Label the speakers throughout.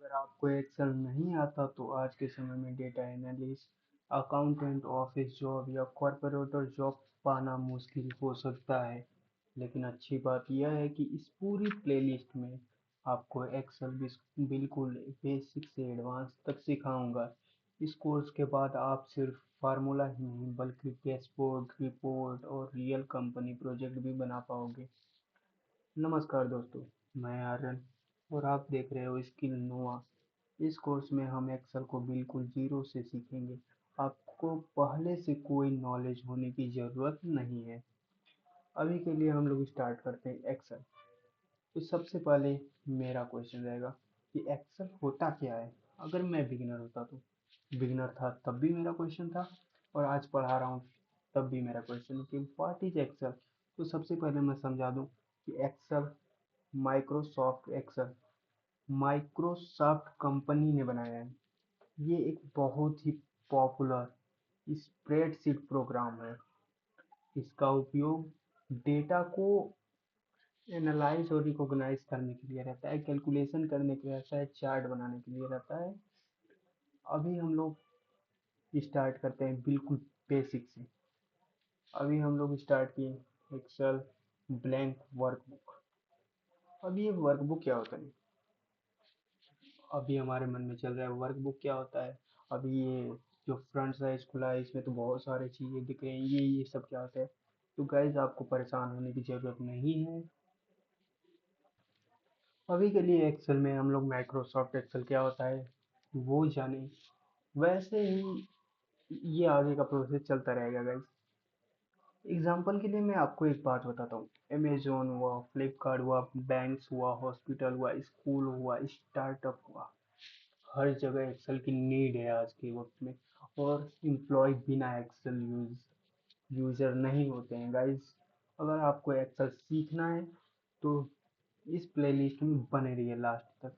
Speaker 1: अगर आपको एक्सेल नहीं आता तो आज के समय में data analyst, accountant, office job या कॉर्पोरेटर जॉब पाना मुश्किल हो सकता है। लेकिन अच्छी बात यह है कि इस पूरी प्लेलिस्ट में आपको एक्सेल बिल्कुल बेसिक से एडवांस तक सिखाऊंगा। इस कोर्स के बाद आप सिर्फ फार्मूला ही नहीं बल्कि डैशबोर्ड, रिपोर्ट और रियल कंपनी प्रोजेक्ट भी बना पाओगे। नमस्कार दोस्तों, मैं आर्यन और आप देख रहे हो स्किल नोआ। इस कोर्स में हम एक्सेल को बिल्कुल जीरो से सीखेंगे। आपको पहले से कोई नॉलेज होने की ज़रूरत नहीं है। अभी के लिए हम लोग स्टार्ट करते हैं एक्सेल। तो सबसे पहले मेरा क्वेश्चन रहेगा कि एक्सेल होता क्या है। अगर मैं बिगिनर होता तो बिगिनर था तब भी मेरा क्वेश्चन था, और आज पढ़ा रहा हूँ तब भी मेरा क्वेश्चन है कि व्हाट इज एक्सेल। तो सबसे पहले मैं समझा दूँ कि Excel, Microsoft Excel Microsoft company ने बनाया है। ये एक बहुत ही पॉपुलर स्प्रेडशीट प्रोग्राम है। इसका उपयोग डेटा को एनालाइज और रिकॉग्नाइज करने के लिए रहता है, कैलकुलेशन करने के लिए रहता है, चार्ट बनाने के लिए रहता है। अभी हम लोग स्टार्ट करते हैं बिल्कुल बेसिक से। अभी हम लोग स्टार्ट किए एक्सेल ब्लैंक वर्कबुक। अब ये वर्कबुक क्या होता है? अभी हमारे मन में चल रहा है वर्कबुक क्या होता है। अभी ये जो फ्रंट साइज खुला है इसमें तो बहुत सारी चीज़ें दिख रही हैं, ये सब क्या होता है। तो गाइज आपको परेशान होने की ज़रूरत नहीं है। अभी के लिए एक्सेल में हम लोग माइक्रोसॉफ्ट एक्सेल क्या होता है वो जाने। वैसे ही ये आगे का प्रोसेस चलता रहेगा गाइज। एग्जाम्पल के लिए मैं आपको एक बात बताता हूँ। अमेजोन हुआ, फ्लिपकार्ट हुआ, बैंक्स हुआ, हॉस्पिटल हुआ, स्कूल हुआ, स्टार्टअप हुआ, हर जगह एक्सेल की नीड है आज के वक्त में। और एम्प्लॉय बिना एक्सेल यूजर नहीं होते हैं गाइस। अगर आपको एक्सेल सीखना है तो इस प्लेलिस्ट में बने रहिए लास्ट तक।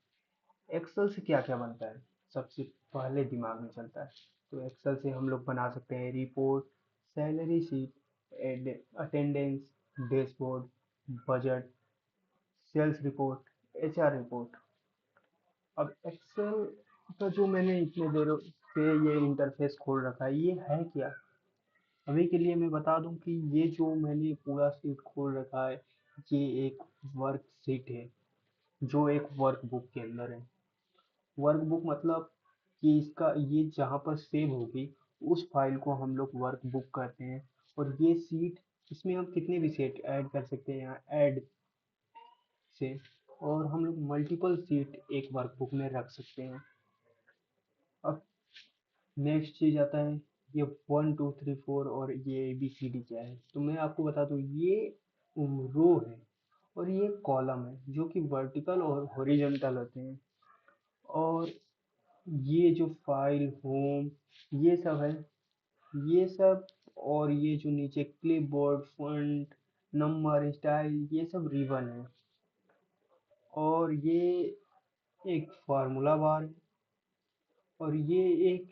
Speaker 1: एक्सेल से क्या क्या बनता है सबसे पहले दिमाग में चलता है। तो एक्सेल से हम लोग बना सकते हैं report, salary sheet, attendance, dashboard, budget, sales report, HR report. अब एक्सेल का जो मैंने इतने देर से ये इंटरफेस खोल रखा है ये है क्या। अभी के लिए मैं बता दूं कि ये जो मैंने पूरा शीट खोल रखा है ये एक वर्क शीट है जो एक वर्कबुक के अंदर है। वर्कबुक मतलब कि इसका ये जहाँ पर सेव होगी उस फाइल को हम लोग वर्कबुक कहते हैं। और ये शीट, इसमें हम कितने भी सेट ऐड कर सकते हैं यहाँ ऐड से। और हम लोग मल्टीपल सीट एक वर्कबुक में रख सकते हैं। अब नेक्स्ट चीज आता है ये 1 2 3 4 और ये ABCD क्या है। तो मैं आपको बता दूं ये रो है और ये कॉलम है जो कि वर्टिकल और हॉरिजॉन्टल होते हैं। और ये जो फाइल होम ये सब है, ये सब। और ये जो नीचे क्लिपबोर्ड, फॉन्ट, नंबर, स्टाइल, ये सब रिबन है। और ये एक फार्मूला बार है। और ये एक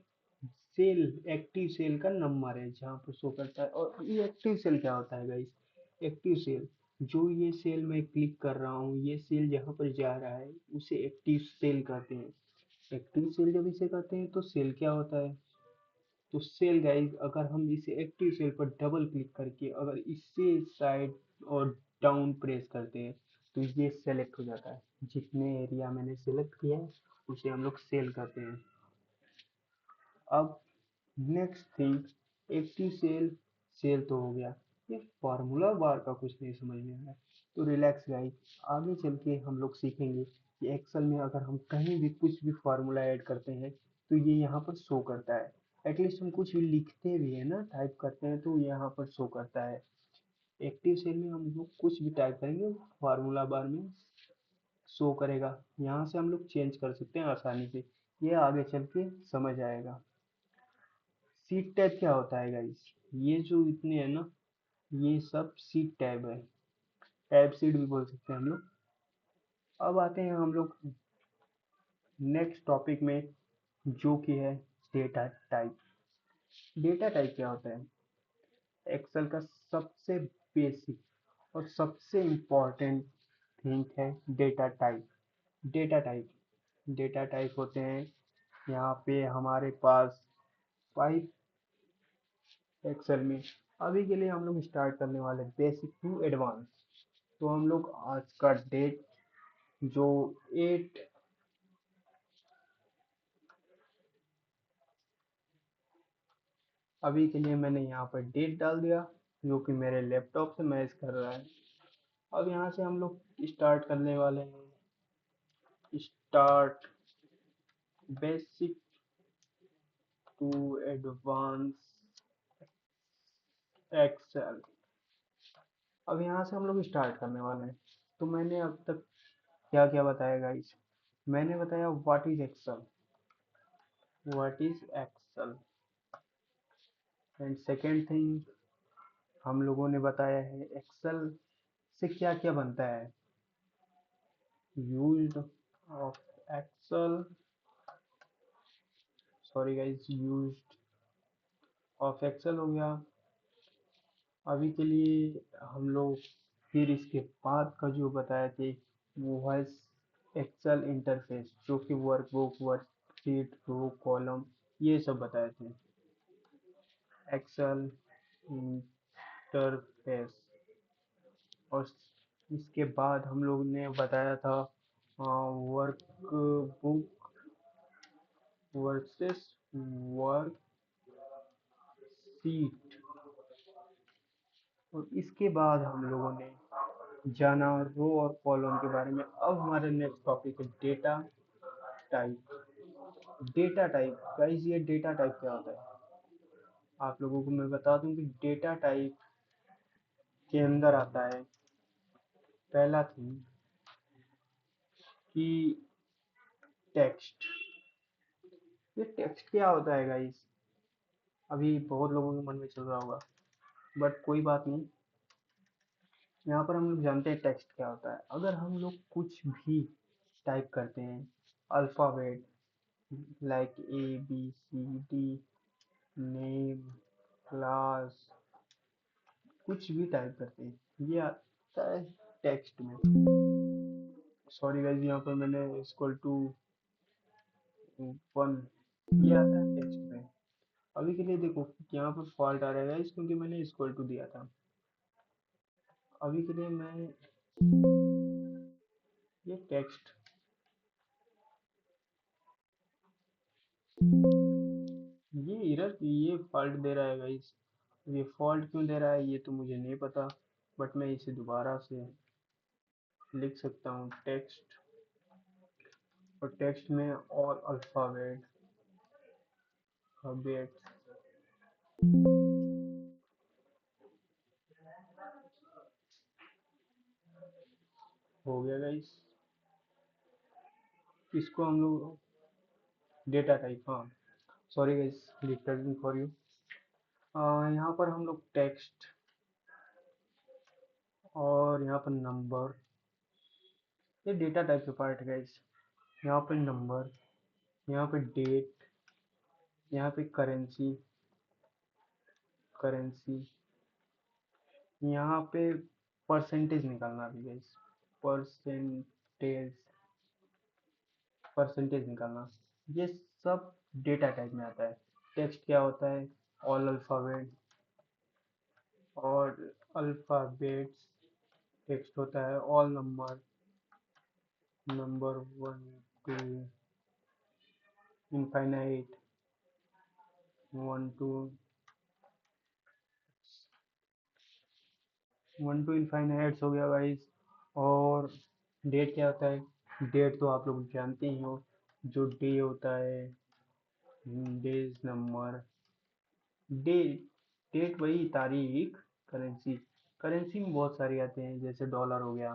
Speaker 1: सेल, एक्टिव सेल का नंबर है जहाँ पर शो करता है। और ये एक्टिव सेल क्या होता है गाइस। एक्टिव सेल, जो ये सेल मैं क्लिक कर रहा हूँ ये सेल जहाँ पर जा रहा है उसे एक्टिव सेल कहते हैं। एक्टिव सेल जब इसे कहते हैं तो सेल क्या होता है। तो सेल गाइस अगर हम इसे एक्टिव सेल पर डबल क्लिक करके अगर इससे साइड और डाउन प्रेस करते हैं तो ये सेलेक्ट हो जाता है। जितने एरिया मैंने सेलेक्ट किया है उसे हम लोग सेल कहते हैं। अब next thing, active cell, cell तो हो गया। ये फार्मूला बार का कुछ नहीं समझ में आया। तो रिलैक्स गाइस, आगे चल के हम लोग सीखेंगे कि एक्सेल में अगर हम कहीं भी कुछ भी फार्मूला ऐड करते हैं तो ये यहाँ पर शो करता है। एटलीस्ट हम कुछ भी लिखते भी है ना, टाइप करते हैं तो यहाँ पर शो करता है। एक्टिव सेल में हम लोग कुछ भी टाइप करेंगे फार्मूला बार में शो करेगा। यहाँ से हम लोग चेंज कर सकते हैं आसानी से। ये आगे चल के समझ आएगा। सीट टैब क्या होता है गाइस। ये जो इतने हैं ना ये सब सीट टैब है। टैब सीट भी बोल सकते हैं हम लोग। अब आते हैं हम लोग नेक्स्ट टॉपिक में जो कि है डेटा टाइप। डेटा टाइप क्या होता है? एक्सेल का सबसे बेसिक और सबसे इम्पोर्टेंट थिंग है data type. Data type data type होते हैं। यहाँ पे हमारे पास 5 एक्सेल में। अभी के लिए हम लोग स्टार्ट करने वाले बेसिक टू एडवांस। तो हम लोग आज का डेट जो 8, अभी के लिए मैंने यहाँ पर डेट डाल दिया जो कि मेरे लैपटॉप से मैच कर रहा है। अब यहाँ से हम लोग स्टार्ट करने वाले हैं। Start basic to advance Excel. अब यहाँ से हम लोग स्टार्ट करने वाले हैं। तो मैंने अब तक क्या क्या बताया गाइस? मैंने बताया what is Excel, what is Excel. And second thing हम लोगों ने बताया है एक्सेल से क्या क्या बनता है। Use of Excel, sorry guys, use of Excel हो गया। अभी के लिए हम लोग फिर इसके बाद का जो बताए थे वो है एक्सेल इंटरफेस, जो कि वर्कबुक, वर्कशीट, रो, कॉलम, ये सब बताए थे। Excel interface. और इसके बाद हम लोग ने बताया था वर्कबुक वर्सेस वर्कशीट। और इसके बाद हम लोगों ने जाना रो और कॉलम के बारे में। अब हमारा नेक्स्ट टॉपिक है data type. Data type guys, ये डेटा टाइप क्या होता है आप लोगों को मैं बता दूं कि डेटा टाइप के अंदर आता है पहला थिंग कि टेक्स्ट। ये टेक्स्ट क्या होता है गाइस? अभी बहुत लोगों के मन में चल रहा होगा, बट कोई बात नहीं। यहाँ पर हम लोग जानते हैं टेक्स्ट क्या होता है। अगर हम लोग कुछ भी टाइप करते हैं, alphabet like ABCD, name, class, कुछ भी टाइप करते हैं, ये आता है टेक्स्ट में। सॉरी गाइस, यहाँ पर मैंने इक्वल टू 1, ये आता है टेक्स्ट में। अभी के लिए देखो यहाँ पर फॉल्ट आ रहा है गाइस, क्योंकि मैंने इक्वल टू दिया था। अभी के लिए मैं ये टेक्स्ट, ये एरर, ये फॉल्ट दे रहा है गाइस। ये फॉल्ट क्यों दे रहा है ये तो मुझे नहीं पता, बट मैं इसे दोबारा से लिख सकता हूँ टेक्स्ट। और टेक्स्ट में ऑल अल्फ़ाबेट अल्फ़ाबेट्स हो गया गाइस। इसको हम लोग डेटा टाइप, हाँ, sorry guys, disturbing for you. यहाँ पर हम लोग टेक्स्ट और यहाँ पर नंबर, ये डेटा टाइप के पार्ट है गाइस। यहाँ पर नंबर, यहाँ पे डेट, यहाँ पे करेंसी, करेंसी, यहाँ पे परसेंटेज निकालना भी गाइस, परसेंटेज, परसेंटेज निकालना, ये सब डेटा टाइप में आता है। टेक्स्ट क्या होता है? ऑल अल्फ़ाबेट और अल्फ़ाबेट्स। टेक्स्ट होता है all number, number 1 2 infinite, 1 two 1 two infinites हो गया गाइस। और डेट क्या होता है? डेट तो आप लोग जानते ही हो, जो डे होता है, डेज नंबर, डे, डेट वही तारीख। करेंसी, करेंसी में बहुत सारी आते हैं, जैसे डॉलर हो गया,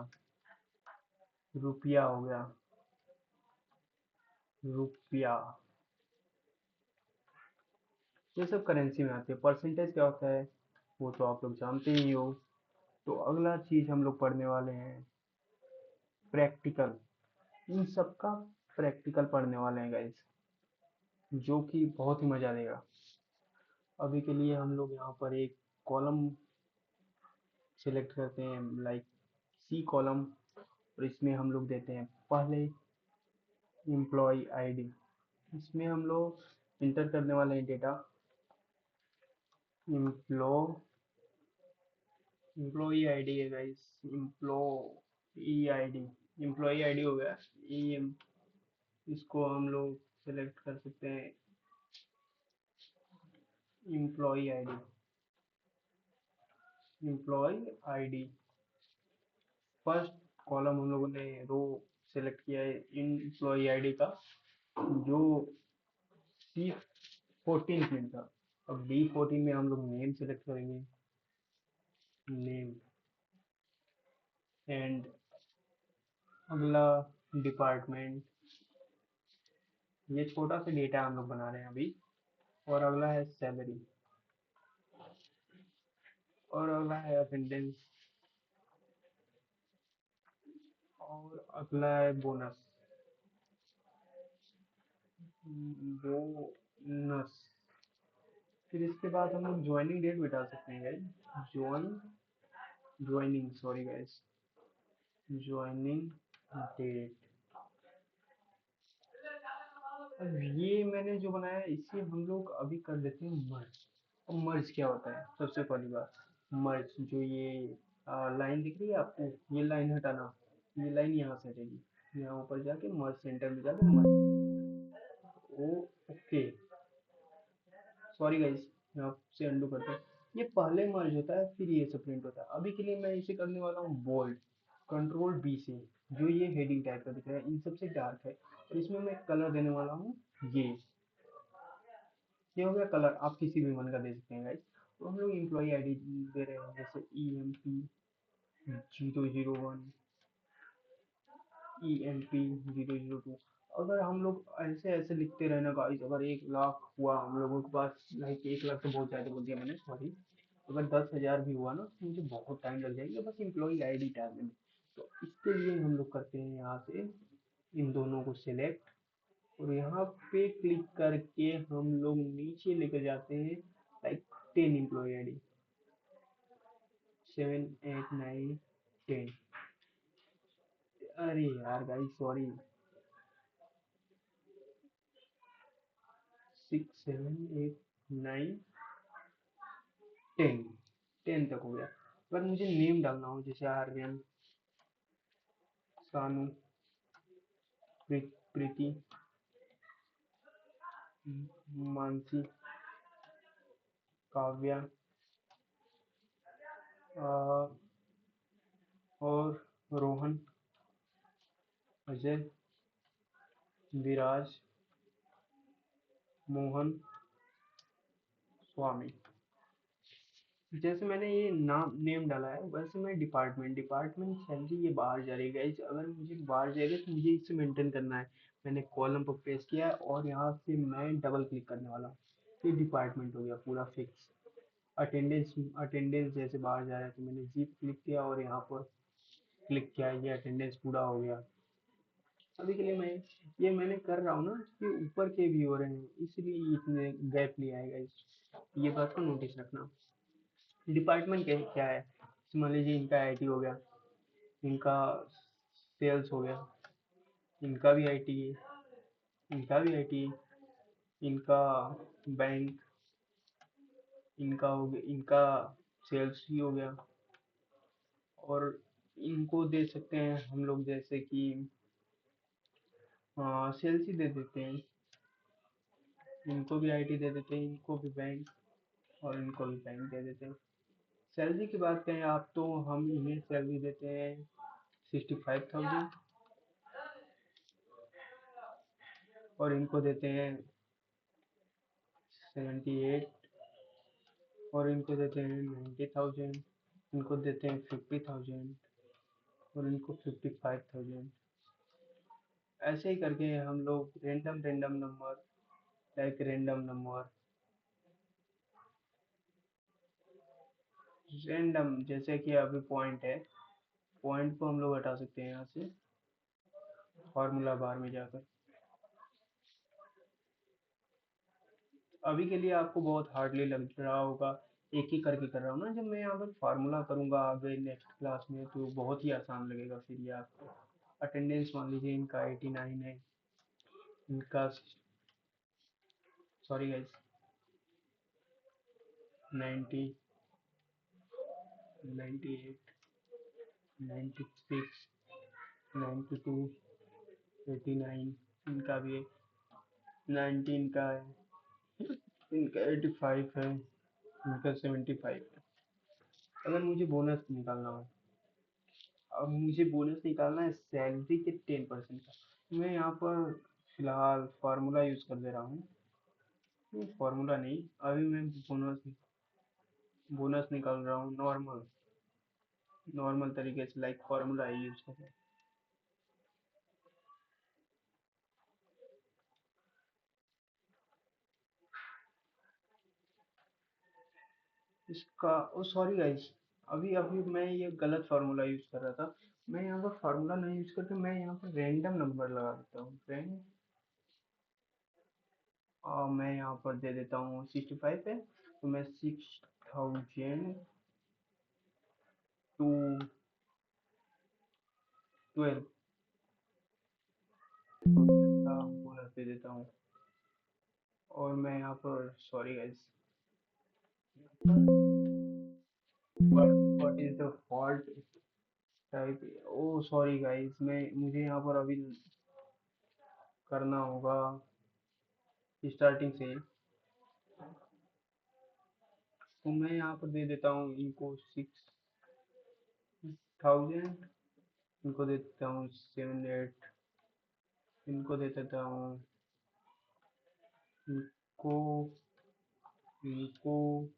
Speaker 1: रुपया हो गया, रुपया, ये सब करेंसी में आते हैं। परसेंटेज क्या होता है वो तो आप लोग जानते ही हो। तो अगला चीज हम लोग पढ़ने वाले हैं प्रैक्टिकल। इन सब का प्रैक्टिकल पढ़ने वाले हैं गाइस, जो कि बहुत ही मजा देगा। अभी के लिए हम लोग यहाँ पर एक कॉलम सिलेक्ट करते हैं, लाइक सी कॉलम। और इसमें हम लोग देते हैं पहले एम्प्लॉय आईडी, इसमें हम लोग इंटर करने वाले हैं डेटा एम्प्लॉय एम्प्लॉई आईडी है guys, employee ID, employee ID हो गया। ई इसको हम लोग सेलेक्ट कर सकते हैं, employee ID, employee ID. First column हम लोगों ने रो सेलेक्ट किया है एम्प्लॉय आईडी का, जो C14 में था। अब D14 में हम लोग नेम सेलेक्ट करेंगे, नेम, एंड अगला डिपार्टमेंट। ये छोटा सा डेटा हम लोग बना रहे हैं अभी। और अगला है सैलरी, और अगला है अटेंडेंस, और अगला है बोनस, बोनस। फिर इसके बाद हम लोग ज्वाइनिंग डेट बिठा सकते हैं guys, joining, sorry guys, joining date. अब ये मैंने जो बनाया है इसे हम लोग अभी कर देते हैं मर्ज। अब मर्ज क्या होता है, सबसे पहली बात, मर्ज जो ये लाइन दिख रही है आपको, ये लाइन हटाना, ये लाइन यहाँ से हटेगी, यहाँ ऊपर जाके मर्ज सेंटर में जाके मर्ज। ओ ओके, सॉरी गाइस, यहाँ से अंडू करते हैं। ये पहले मर्ज होता है फिर ये सब प्रिंट होता है। अभी के लिए मैं इसे करने वाला हूँ बोल्ड, कंट्रोल बी से। जो ये हेडिंग टाइप का दिख रहा है इन सबसे डार्क है, और इसमें मैं कलर देने वाला हूँ ये हो गया कलर, आप किसी भी मन का दे सकते हैं गाइस। तो हम लोग एम्प्लॉई आईडी दे रहे हैं, जैसे EMP 001, EMP 002। अगर हम लोग ऐसे ऐसे लिखते रहे ना गाइस, अगर 1 लाख हुआ हम लोगों के पास, लाइक 1 लाख तो बहुत ज़्यादा बोल दिया मैंने, सॉरी, अगर 10,000 भी हुआ ना तो मुझे बहुत टाइम लग जाएगा बस एम्प्लॉई आईडी डालने में। तो इसके लिए हम लोग करते हैं यहाँ से इन दोनों को सिलेक्ट, और यहाँ पे क्लिक करके हम लोग नीचे लेकर जाते हैं, लाइक 10 एम्प्लॉय आईडी, 7 8 9 10। अरे यार गाइस सॉरी, 6 7 8 9 10, 10 तक हो गया। पर मुझे नेम डालना हो, जैसे आर्यन, सानू, प्रीति, मानसी, काव्या, और रोहन, अजय, विराज, मोहन, स्वामी। जैसे मैंने ये नाम नेम डाला है वैसे मैं डिपार्टमेंट सैलरी ये बाहर जा रही है गाइस। अगर मुझे बाहर जाएगा तो मुझे इसे मेंटेन करना है। मैंने कॉलम पर प्रेस किया है और यहाँ से मैं डबल क्लिक करने वाला हूँ, ये डिपार्टमेंट हो गया पूरा फिक्स। अटेंडेंस, अटेंडेंस जैसे बाहर जा रहा है तो मैंने जी क्लिक किया और यहाँ पर क्लिक किया, ये अटेंडेंस पूरा हो गया। अभी के लिए मैं ये मैंने कर रहा हूँ ना कि ऊपर के भी हो रहे हैं, इसलिए इतने गैप लिया है गाइस, ये बात को नोटिस रखना। डिपार्टमेंट क्या क्या है, मान लीजिए इनका आईटी हो गया, इनका सेल्स हो गया, इनका भी आईटी है, इनका भी आईटी है, इनका बैंक, इनका हो गया, इनका सेल्स ही हो गया। और इनको दे सकते हैं हम लोग, जैसे कि सेल्स ही दे देते हैं, इनको भी आईटी दे देते हैं, इनको भी बैंक, और इनको भी बैंक दे देते हैं। सैलरी की बात करें आप तो हम इन्हें सैलरी देते हैं 65,000, और इनको देते हैं 78, और इनको देते हैं 90,000, इनको देते हैं 50,000, और इनको 55,000। ऐसे ही करके हम लोग random random number, like random number, random जैसे कि अभी पॉइंट है, पॉइंट को हम लोग हटा सकते हैं यहाँ से फार्मूला बार में जाकर। अभी के लिए आपको बहुत हार्डली लग रहा होगा, एक ही करके कर रहा हूँ ना, जब मैं यहाँ पर फार्मूला करूँगा आगे नेक्स्ट क्लास में तो बहुत ही आसान लगेगा फिर ये आपको। अटेंडेंस मान लीजिए इनका 89 है, इनका, सॉरी गाइस, 90, 98, 96, 92, 89, इनका भी है, 19 का है, इनका 85 है, इनका 75 है। अगर मुझे बोनस निकालना हो, अब मुझे बोनस निकालना है सैलरी के 10% का, मैं यहाँ पर फिलहाल फार्मूला यूज कर दे रहा हूँ। नहीं, फार्मूला नहीं, अभी मैं बोनस बोनस निकाल रहा हूँ नॉर्मल, नॉर्मल तरीके से, लाइक फार्मूला ही यूज कर रहा हूँ। इसका, ओ सॉरी गाइस, अभी अभी मैं ये गलत फार्मूला यूज कर रहा था। मैं यहाँ पर फार्मूला नहीं यूज करके मैं यहाँ पर रैंडम नंबर लगा देता हूँ फ्रेंड। और मैं यहाँ पर दे देता हूँ 65 पे, तो मैं 6012 का बोनस दे देता हूँ। और मैं यहाँ पर, sorry guys, what is default type, oh sorry guys, मैं मुझे यहाँ पर अभी करना होगा स्टार्टिंग से ही। तो मैं यहाँ पर दे देता हूँ इनको 6000, इनको दे देता हूँ 78, इनको दे देता हूँ, इनको, इनको,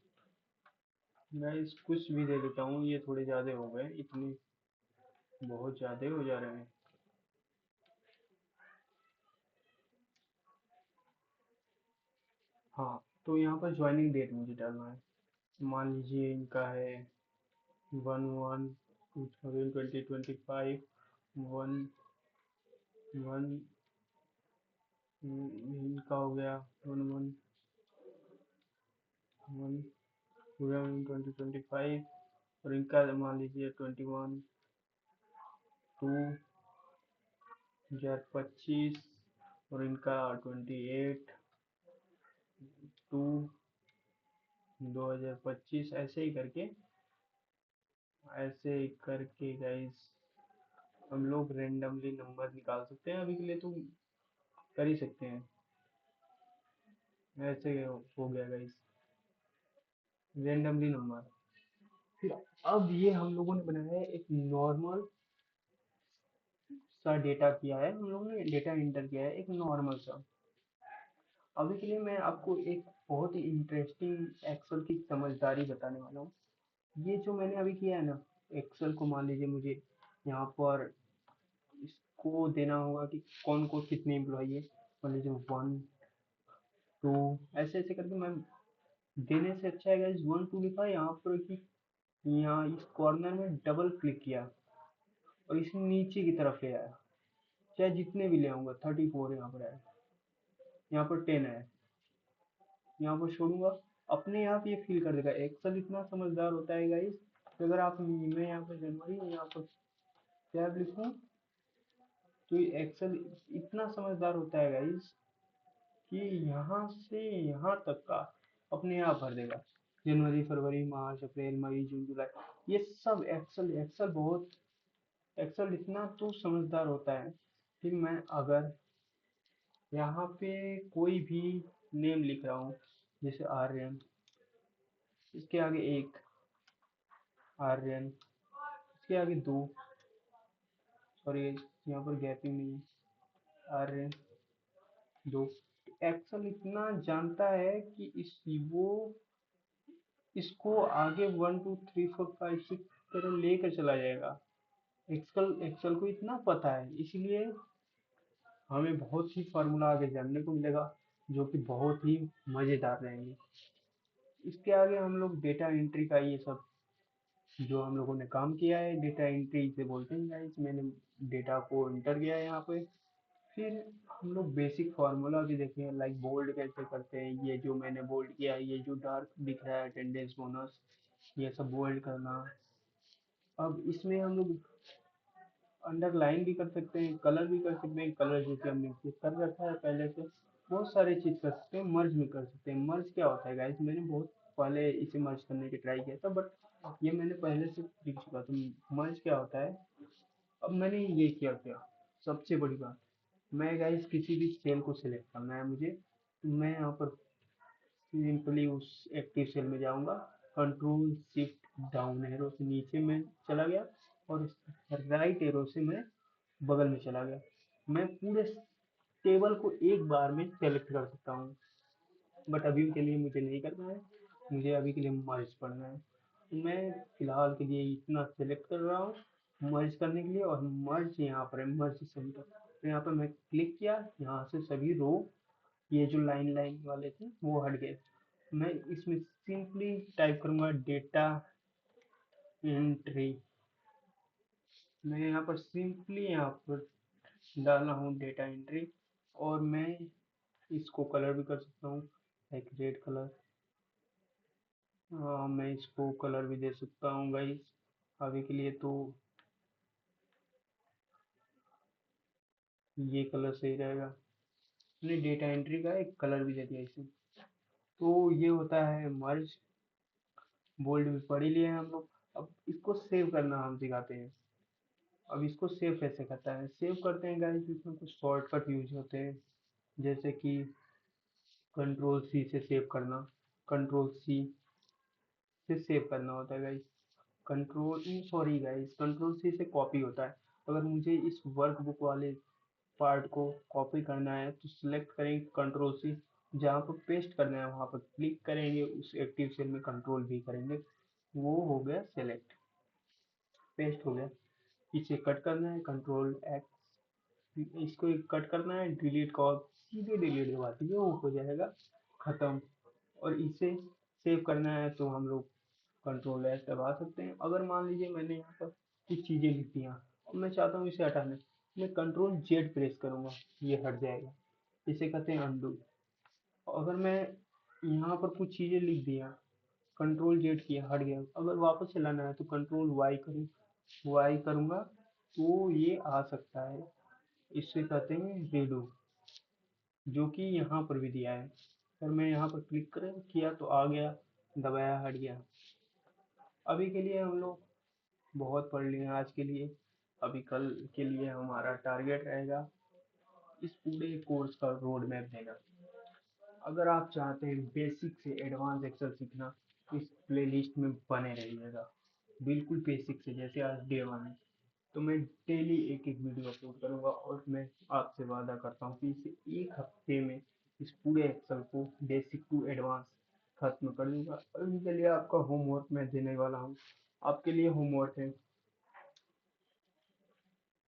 Speaker 1: गाइस कुछ भी दे देता हूँ, ये थोड़े ज़्यादा हो गए, इतने बहुत ज़्यादा हो जा रहे हैं। हाँ, तो यहाँ पर ज्वाइनिंग डेट मुझे डालना है। मान लीजिए इनका है 1/1/2025, 1/1, इनका हो गया 1/1/1/2025, और इनका मान लीजिए 21/2/2025, और इनका 28/2/2025, ऐसे ही करके गाइस हम लोग रेंडमली नंबर निकाल सकते हैं। अभी के लिए तो कर ही सकते हैं। ऐसे हो गया गाइस, रेंडमली नंबर। फिर अब ये हम लोगों ने बनाया है एक नॉर्मल सा डेटा किया है, हम लोगों ने डेटा इंटर किया है एक नॉर्मल सा। अभी के लिए मैं आपको एक बहुत ही इंटरेस्टिंग एक्सेल की समझदारी बताने वाला हूँ। ये जो मैंने अभी किया है ना, एक्सेल को मान लीजिए मुझे यहाँ पर इसको देना होगा कि कौन को कितने एम्प्लॉई है, मान लीजिए 1 2, ऐसे ऐसे करके मैं देने से अच्छा है गाइस 1 2 लिखा यहाँ पर कि यहाँ इस कॉर्नर में डबल क्लिक किया और इसे नीचे की तरफ ले आया, चाहे जितने भी ले आऊंगा, 34 यहाँ पर है, यहाँ पर 10 है, यहाँ पर छोड़ूंगा, अपने आप ये फील कर देगा। एक्सेल इतना समझदार होता है गाइस, अगर आप, मैं यहाँ पर जनवरी यहाँ पर टैब लिखूँ, तो ये एक्सेल इतना समझदार होता है गाइस कि यहाँ से यहाँ तक का अपने आप भर देगा। जनवरी फरवरी मार्च अप्रैल मई जून जुलाई, ये सब एक्सेल, एक्सेल बहुत, एक्सेल इतना तो समझदार होता है कि मैं अगर यहाँ पे कोई भी नेम लिख रहा हूँ, जैसे आर्यन, इसके आगे एक, आर्यन, इसके आगे दो, सॉरी यहाँ पर गैपिंग नहीं है, आर्यन दो, एक्सेल इतना जानता है कि इस वो इसको आगे 1 2 3 4 5 6 तरह लेकर चला जाएगा। एक्सेल एक्सेल को इतना पता है, इसलिए हमें बहुत ही फार्मूला आगे जानने को मिलेगा जो कि बहुत ही मज़ेदार रहेंगे। इसके आगे हम लोग डेटा एंट्री का ये सब जो हम लोगों ने काम किया है, डेटा एंट्री इसे बोलते हैं गाइस, मैंने डेटा को इंटर किया है यहाँ पे। फिर हम लोग बेसिक फार्मूला भी देखे हैं, लाइक बोल्ड कैसे करते हैं, ये जो मैंने बोल्ड किया है, ये जो डार्क दिख रहा है अटेंडेंस बोनस, ये सब बोल्ड करना। अब इसमें हम लोग अंडरलाइन भी कर सकते हैं, कलर भी कर सकते हैं, कलर जैसे हमने कर रखा है पहले से, बहुत सारे चीज़ कर सकते हैं, मर्ज भी कर सकते हैं। मर्ज क्या होता है गाइस, मैंने बहुत पहले इसे मर्ज करने की ट्राई किया था, बट ये मैंने पहले से सीख चुका था। मर्ज क्या होता है, अब मैंने ये किया क्या, सबसे बड़ी बात, मैं गाइस किसी भी सेल को सिलेक्ट करना है मुझे, तो मैं यहाँ पर सिंपली उस एक्टिव सेल में जाऊंगा, कंट्रोल शिफ्ट डाउन एरो से नीचे में चला गया, और राइट एरो से मैं बगल में चला गया। मैं पूरे टेबल को एक बार में सेलेक्ट कर सकता हूँ, बट अभी के लिए मुझे नहीं करना है, मुझे अभी के लिए मर्ज करना है। तो मैं फिलहाल के लिए इतना सेलेक्ट कर रहा हूँ मर्ज करने के लिए, और मर्ज यहाँ पर है, मर्ज सेंटर। तो यहाँ पर मैं क्लिक किया, यहाँ से सभी रो, ये जो लाइन लाइन वाले थे वो हट गए। मैं इसमें सिंपली टाइप करूंगा डेटा एंट्री। मैं यहाँ पर सिंपली यहाँ पर डालना हूँ डेटा एंट्री, और मैं इसको कलर भी कर सकता हूँ, एक रेड कलर। मैं इसको कलर भी दे सकता हूँ गाइस, अभी के लिए तो ये कलर सही रहेगा। मैंने डेटा एंट्री का एक कलर भी दे दिया इसमें। तो ये होता है मर्ज, बोल्ड भी पढ़ ही लिए हैं हम लोग। अब इसको सेव करना हम सिखाते हैं। अब इसको सेव कैसे करता है, सेव करते हैं गाइस, इसमें कुछ शॉर्टकट यूज होते हैं, जैसे कि कंट्रोल सी से सेव करना, कंट्रोल सी से सेव करना होता है guys, control sorry guys, control C से कॉपी होता है। अगर मुझे इस वर्कबुक वाले पार्ट को कॉपी करना है तो सिलेक्ट करेंगे कंट्रोल सी, जहाँ पर पेस्ट करना है वहाँ पर क्लिक करेंगे, उस एक्टिव सेल में कंट्रोल भी करेंगे, वो हो गया सेलेक्ट, पेस्ट हो गया। इसे कट करना है कंट्रोल एक्स, इसको एक कट करना है, डिलीट का सीधे डिलीट दबा दीजिए, वो हो जाएगा खत्म। और इसे सेव करना है तो हम लोग कंट्रोल एस दबा सकते हैं। अगर मान लीजिए मैंने यहाँ पर कुछ चीज़ें लिख दी हैं और मैं चाहता हूँ इसे हटाना, मैं कंट्रोल जेड प्रेस करूँगा, ये हट जाएगा, इसे कहते हैं अंडू। अगर मैं यहाँ पर कुछ चीज़ें लिख दिया, कंट्रोल जेड किया, हट गया, अगर वापस चलाना है तो कंट्रोल वाई करूँ, वाई करूँगा तो ये आ सकता है, इसे कहते हैं रेडो, जो कि यहाँ पर भी दिया है। अगर मैं यहाँ पर क्लिक किया तो आ गया, दबाया हट गया। अभी के लिए हम लोग बहुत पढ़ लिए आज के लिए। अभी कल के लिए हमारा टारगेट रहेगा इस पूरे कोर्स का रोड मैप देना। अगर आप चाहते हैं बेसिक से एडवांस एक्सेल सीखना, तो इस प्लेलिस्ट में बने रहिएगा, बिल्कुल बेसिक से, जैसे आज डे 1 है, तो मैं डेली एक एक वीडियो अपलोड करूंगा, और मैं आपसे वादा करता हूँ कि इसे एक हफ्ते में इस पूरे एक्सेल को बेसिक टू एडवांस खत्म कर दूंगा। अभी के लिए आपका होमवर्क मैं देने वाला हूँ, आपके लिए होमवर्क है,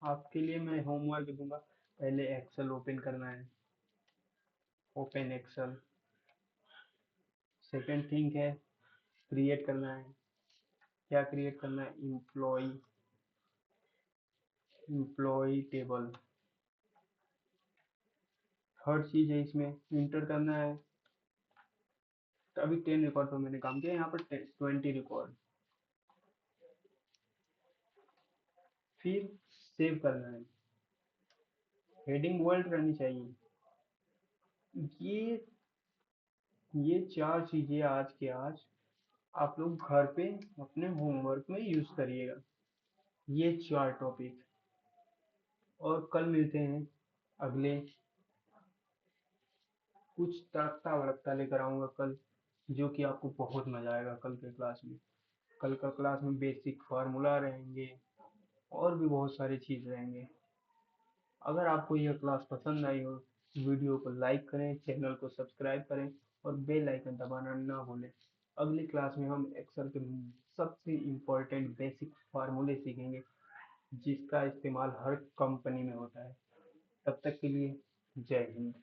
Speaker 1: आपके लिए मैं होमवर्क दूंगा। पहले एक्सेल ओपन करना है, ओपन एक्सेल। सेकंड थिंग है क्रिएट करना है, क्या क्रिएट करना है, एम्प्लॉय टेबल। थर्ड चीज है इसमें इंटर करना है, तो अभी 10 रिकॉर्ड पर मैंने काम किया, यहाँ पर 20 रिकॉर्ड। फिर सेव करना है, हेडिंग वर्ल्ड रहनी चाहिए। ये ये चार चीजें आज के आज आप लोग घर पे अपने होमवर्क में यूज करिएगा, ये चार टॉपिक। और कल मिलते हैं अगले, कुछ तड़कता भड़कता लेकर आऊंगा कल, जो कि आपको बहुत मजा आएगा कल के क्लास में। कल का क्लास में बेसिक फार्मूला रहेंगे, और भी बहुत सारी चीज रहेंगे। अगर आपको यह क्लास पसंद आई हो, वीडियो को लाइक करें, चैनल को सब्सक्राइब करें, और बेल आइकन दबाना ना भूलें। अगली क्लास में हम एक्सेल के सबसे इम्पोर्टेंट बेसिक फार्मूले सीखेंगे, जिसका इस्तेमाल हर कंपनी में होता है। तब तक के लिए जय हिंद।